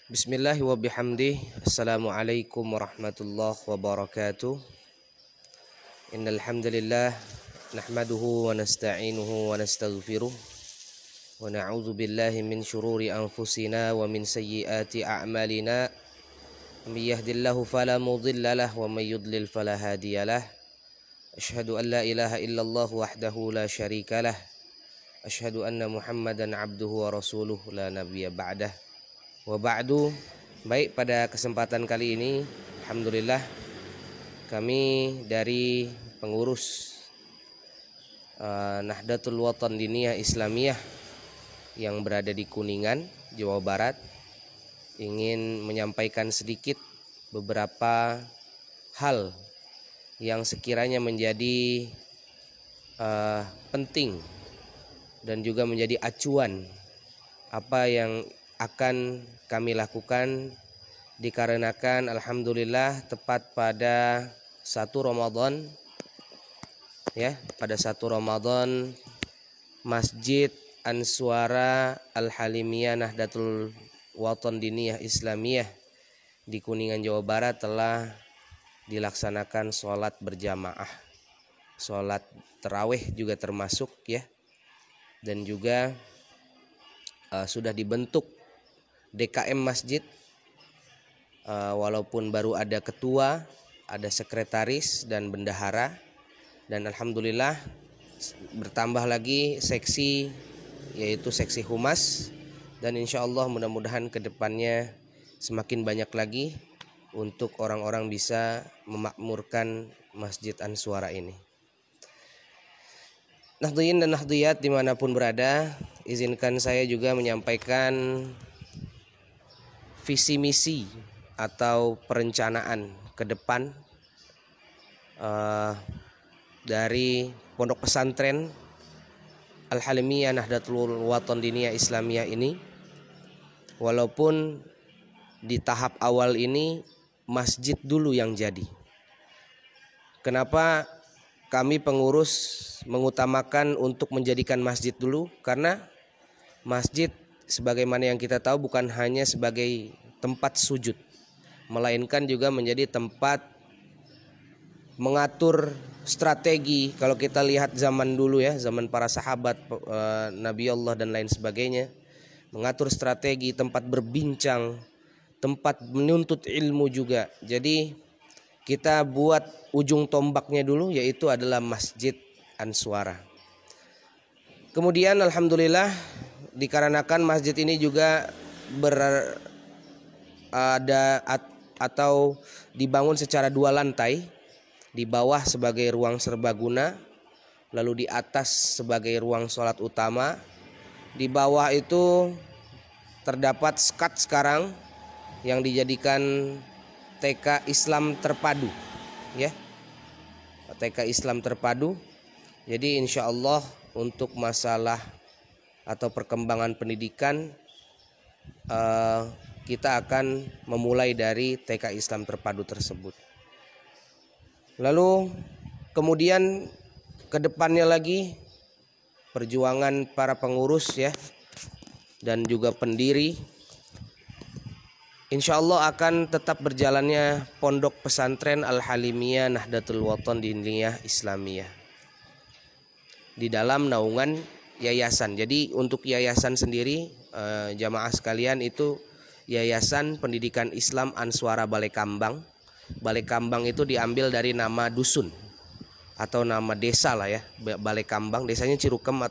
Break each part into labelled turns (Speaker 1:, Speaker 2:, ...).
Speaker 1: Bismillah wa bihamdih. Assalamualaikum warahmatullahi wabarakatuh. Innal hamdalillah nahmaduhu wa nasta'inuhu wa nastaghfiruh wa na'udzu billahi min shururi anfusina wa min sayyiati a'malina. May yahdihillahu fala mudilla lahu wa may yudlil fala hadiyalah. Asyhadu an la ilaha illallah wahdahu la syarika lah. Asyhadu anna Muhammadan abduhu wa rasuluh la nabiyya ba'dah. Wa ba'du. Baik, pada kesempatan kali ini alhamdulillah kami dari pengurus Nahdlatul Wathan Diniyah Islamiyah yang berada di Kuningan, Jawa Barat ingin menyampaikan sedikit beberapa hal yang sekiranya menjadi penting dan juga menjadi acuan apa yang akan kami lakukan, dikarenakan alhamdulillah tepat pada 1 Ramadan ya, pada 1 Ramadan Masjid Ansuara Al-Halimiyah Nahdlatul Wathan Diniyah Islamiyah di Kuningan, Jawa Barat telah dilaksanakan sholat berjamaah, sholat tarawih juga termasuk ya, dan juga sudah dibentuk DKM masjid, walaupun baru ada ketua, ada sekretaris dan bendahara, dan alhamdulillah bertambah lagi seksi, yaitu seksi humas, dan insya Allah mudah-mudahan kedepannya semakin banyak lagi untuk orang-orang bisa memakmurkan Masjid Ansuara ini. Nahdliyin dan nahdliyat dimanapun berada, izinkan saya juga menyampaikan visi misi atau perencanaan ke depan dari Pondok Pesantren Al-Halimiyah Nahdlatul Wathan Diniyah Islamiyah ini. Walaupun di tahap awal ini masjid dulu yang jadi. Kenapa kami pengurus mengutamakan untuk menjadikan masjid dulu? Karena masjid sebagaimana yang kita tahu bukan hanya sebagai tempat sujud, melainkan juga menjadi tempat mengatur strategi. Kalau kita lihat zaman dulu ya, zaman para sahabat, Nabi Allah dan lain sebagainya, mengatur strategi, tempat berbincang, tempat menuntut ilmu juga. Jadi kita buat ujung tombaknya dulu, yaitu adalah Masjid Ansuara. Kemudian alhamdulillah dikarenakan masjid ini juga atau dibangun secara 2 lantai, di bawah sebagai ruang serbaguna, lalu di atas sebagai ruang sholat utama. Di bawah itu terdapat skat sekarang yang dijadikan TK Islam terpadu ya, TK Islam terpadu. Jadi insya Allah untuk masalah atau perkembangan pendidikan kita akan memulai dari TK Islam terpadu tersebut. Lalu kemudian kedepannya lagi perjuangan para pengurus ya dan juga pendiri, insya Allah akan tetap berjalannya Pondok Pesantren Al-Halimiyah Nahdlatul Wathan Diniyah Islamiyah di dalam naungan yayasan. Jadi untuk yayasan sendiri, jamaah sekalian, itu Yayasan Pendidikan Islam Ansuara Balai Kambang. Balai Kambang itu diambil dari nama dusun atau nama desa lah ya, Balai Kambang, desanya Cirukem,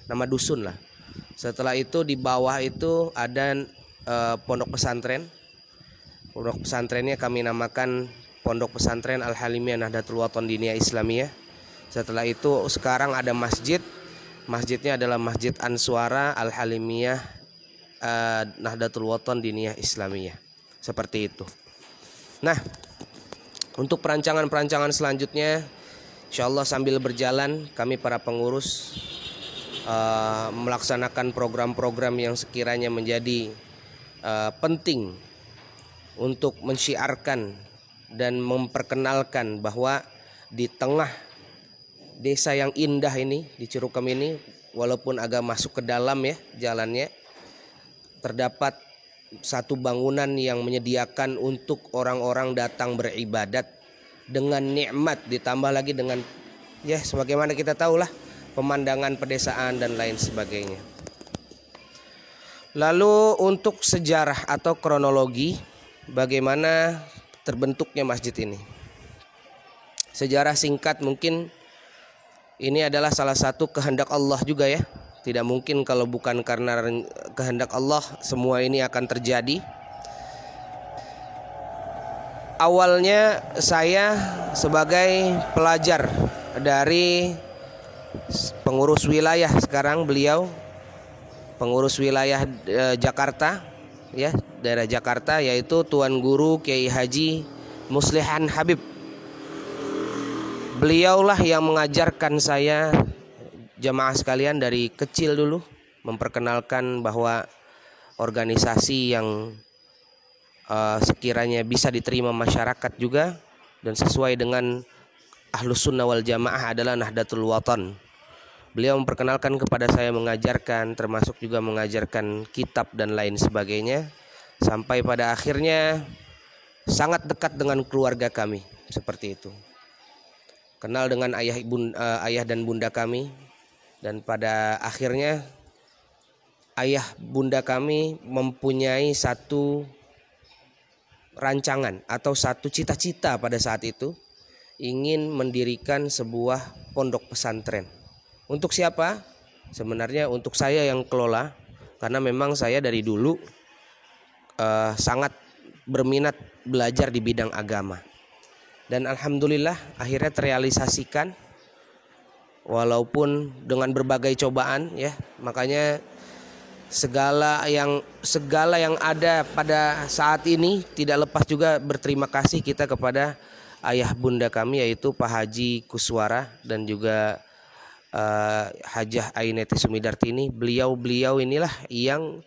Speaker 1: nama dusun lah. Setelah itu di bawah itu ada pondok pesantren. Pondok pesantrennya kami namakan Pondok Pesantren Al-Halimiyah Nahdlatul Wathan Diniyah Islamiyah. Setelah itu sekarang ada masjid. Masjidnya adalah Masjid Ansuara Al-Halimiyah Nahdlatul Wathan Diniyah Islamiyah. Seperti itu. Nah, untuk perancangan-perancangan selanjutnya insyaallah sambil berjalan kami para pengurus melaksanakan program-program yang sekiranya menjadi penting untuk mensyiarkan dan memperkenalkan bahwa di tengah desa yang indah ini di Cirukem ini, walaupun agak masuk ke dalam ya jalannya, terdapat satu bangunan yang menyediakan untuk orang-orang datang beribadat dengan nikmat, ditambah lagi dengan ya sebagaimana kita tahulah pemandangan pedesaan dan lain sebagainya. Lalu untuk sejarah atau kronologi bagaimana terbentuknya masjid ini. Sejarah singkat mungkin ini adalah salah satu kehendak Allah juga ya. Tidak mungkin kalau bukan karena kehendak Allah semua ini akan terjadi. Awalnya saya sebagai pelajar dari pengurus wilayah, sekarang beliau pengurus wilayah Jakarta ya, daerah Jakarta, yaitu Tuan Guru Kiai Haji Muslihan Habib. Beliaulah yang mengajarkan saya jamaah sekalian dari kecil dulu, memperkenalkan bahwa organisasi yang sekiranya bisa diterima masyarakat juga dan sesuai dengan Ahlus Sunnah wal Jamaah adalah Nahdlatul Wathon. Beliau memperkenalkan kepada saya, mengajarkan, termasuk juga mengajarkan kitab dan lain sebagainya, sampai pada akhirnya sangat dekat dengan keluarga kami seperti itu. Kenal dengan ayah dan bunda kami, dan pada akhirnya ayah bunda kami mempunyai satu rancangan atau satu cita-cita pada saat itu, ingin mendirikan sebuah pondok pesantren. Untuk siapa? Sebenarnya untuk saya yang kelola, karena memang saya dari dulu sangat berminat belajar di bidang agama. Dan alhamdulillah akhirnya terrealisasikan walaupun dengan berbagai cobaan ya. Makanya segala yang ada pada saat ini tidak lepas juga berterima kasih kita kepada ayah bunda kami, yaitu Pak Haji Kuswara dan juga Hajah Aineti Sumidartini. Beliau inilah yang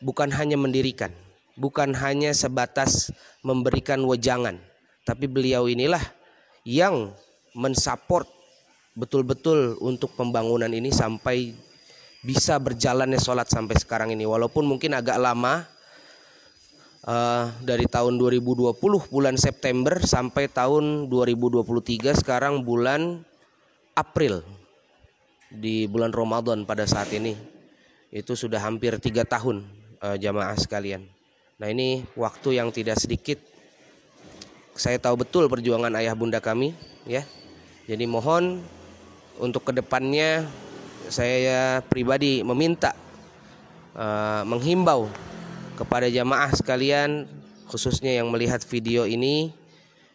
Speaker 1: bukan hanya mendirikan, bukan hanya sebatas memberikan wejangan, tapi beliau inilah yang mensupport betul-betul untuk pembangunan ini sampai bisa berjalannya sholat sampai sekarang ini. Walaupun mungkin agak lama, dari tahun 2020 bulan September sampai tahun 2023 sekarang bulan April, di bulan Ramadan pada saat ini, itu sudah hampir 3 tahun jamaah sekalian. Nah ini waktu yang tidak sedikit. Saya tahu betul perjuangan ayah bunda kami ya. Jadi mohon untuk kedepannya saya pribadi meminta, menghimbau kepada jamaah sekalian, khususnya yang melihat video ini,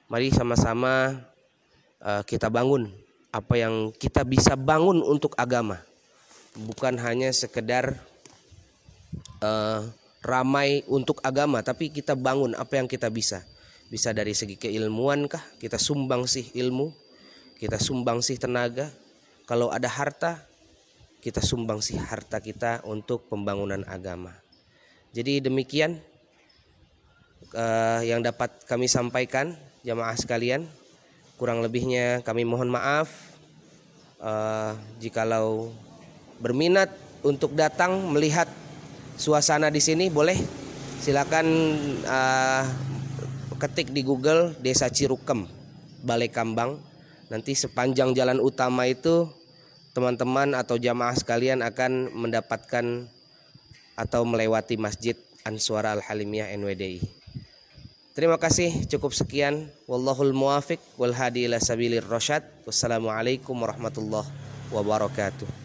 Speaker 1: mari sama-sama kita bangun apa yang kita bisa bangun untuk agama. Bukan hanya sekedar ramai untuk agama, tapi kita bangun apa yang kita bisa. Bisa dari segi keilmuan kah, kita sumbangsih ilmu, kita sumbangsih tenaga. Kalau ada harta, kita sumbangsih harta kita untuk pembangunan agama. Jadi demikian yang dapat kami sampaikan jamaah sekalian. Kurang lebihnya kami mohon maaf. Jikalau berminat untuk datang melihat suasana di sini, boleh silakan ketik di Google Desa Cirukem, Balai Kambang. Nanti sepanjang jalan utama itu teman-teman atau jamaah sekalian akan mendapatkan atau melewati Masjid Ansuara Al-Halimiyah NWDI. Terima kasih, cukup sekian. Wallahul muwafiq wal hadi ila sabilir rasyad. Wassalamualaikum warahmatullahi wabarakatuh.